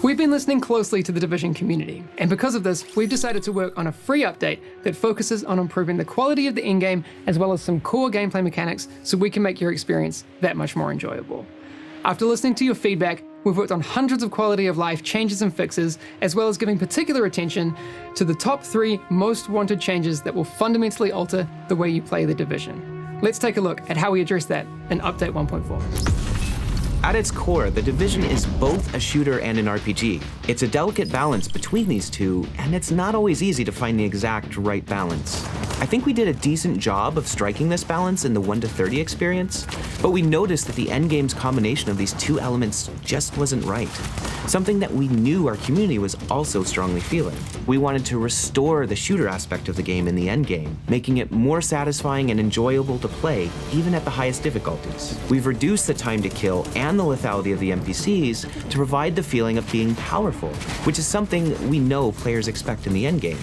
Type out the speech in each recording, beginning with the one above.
We've been listening closely to the Division community, and because of this, we've decided to work on a free update that focuses on improving the quality of the in-game as well as some core gameplay mechanics so we can make your experience that much more enjoyable. After listening to your feedback, we've worked on hundreds of quality of life changes and fixes, as well as giving particular attention to the top 3 most wanted changes that will fundamentally alter the way you play the Division. Let's take a look at how we address that in Update 1.4. At its core, The Division is both a shooter and an RPG. It's a delicate balance between these two, and it's not always easy to find the exact right balance. I think we did a decent job of striking this balance in the 1 to 30 experience, but we noticed that the endgame's combination of these two elements just wasn't right. Something that we knew our community was also strongly feeling. We wanted to restore the shooter aspect of the game in the endgame, making it more satisfying and enjoyable to play, even at the highest difficulties. We've reduced the time to kill and the lethality of the NPCs to provide the feeling of being powerful, which is something we know players expect in the endgame.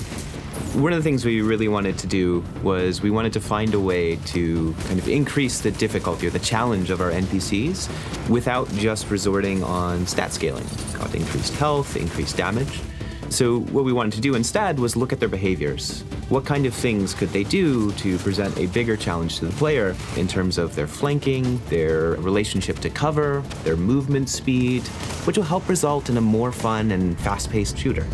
One of the things we really wanted to do was we wanted to find a way to kind of increase the difficulty or the challenge of our NPCs without just resorting on stat scaling. Got increased health, increased damage. So what we wanted to do instead was look at their behaviors. What kind of things could they do to present a bigger challenge to the player in terms of their flanking, their relationship to cover, their movement speed, which will help result in a more fun and fast-paced shooter.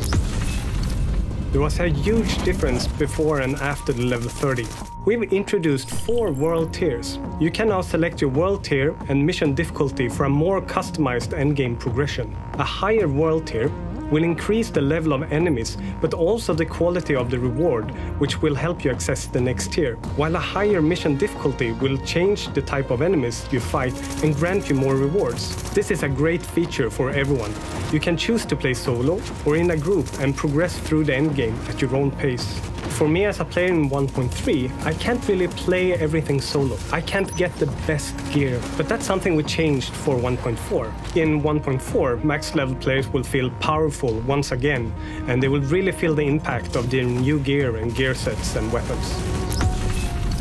There was a huge difference before and after the level 30. We've introduced 4 world tiers. You can now select your world tier and mission difficulty for a more customized endgame progression. A higher world tier will increase the level of enemies, but also the quality of the reward, which will help you access the next tier. While a higher mission difficulty will change the type of enemies you fight and grant you more rewards. This is a great feature for everyone. You can choose to play solo or in a group and progress through the endgame at your own pace. For me as a player in 1.3, I can't really play everything solo. I can't get the best gear, but that's something we changed for 1.4. In 1.4, max level players will feel powerful once again, and they will really feel the impact of their new gear and gear sets and weapons.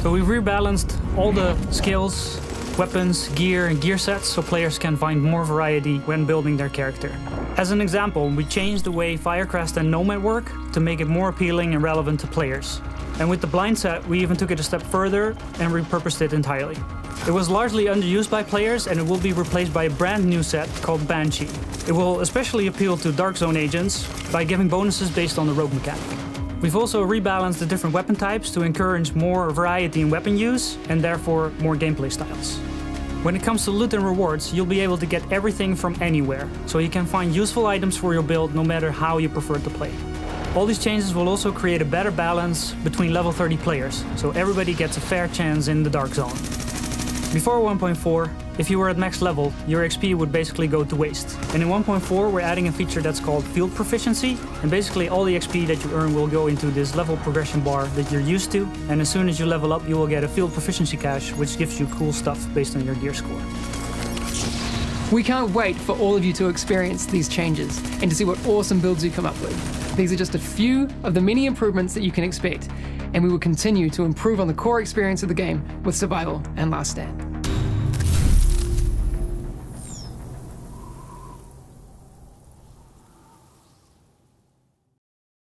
So we've rebalanced all the skills, weapons, gear, and gear sets so players can find more variety when building their character. As an example, we changed the way Firecrest and Nomad work to make it more appealing and relevant to players. And with the blind set, we even took it a step further and repurposed it entirely. It was largely underused by players, and it will be replaced by a brand new set called Banshee. It will especially appeal to Dark Zone agents by giving bonuses based on the rogue mechanic. We've also rebalanced the different weapon types to encourage more variety in weapon use and therefore more gameplay styles. When it comes to loot and rewards, you'll be able to get everything from anywhere, so you can find useful items for your build no matter how you prefer to play. All these changes will also create a better balance between level 30 players, so everybody gets a fair chance in the Dark Zone. Before 1.4, if you were at max level, your XP would basically go to waste. And in 1.4, we're adding a feature that's called Field Proficiency, and basically all the XP that you earn will go into this level progression bar that you're used to, and as soon as you level up, you will get a Field Proficiency cache, which gives you cool stuff based on your gear score. We can't wait for all of you to experience these changes and to see what awesome builds you come up with. These are just a few of the many improvements that you can expect, and we will continue to improve on the core experience of the game with Survival and Last Stand.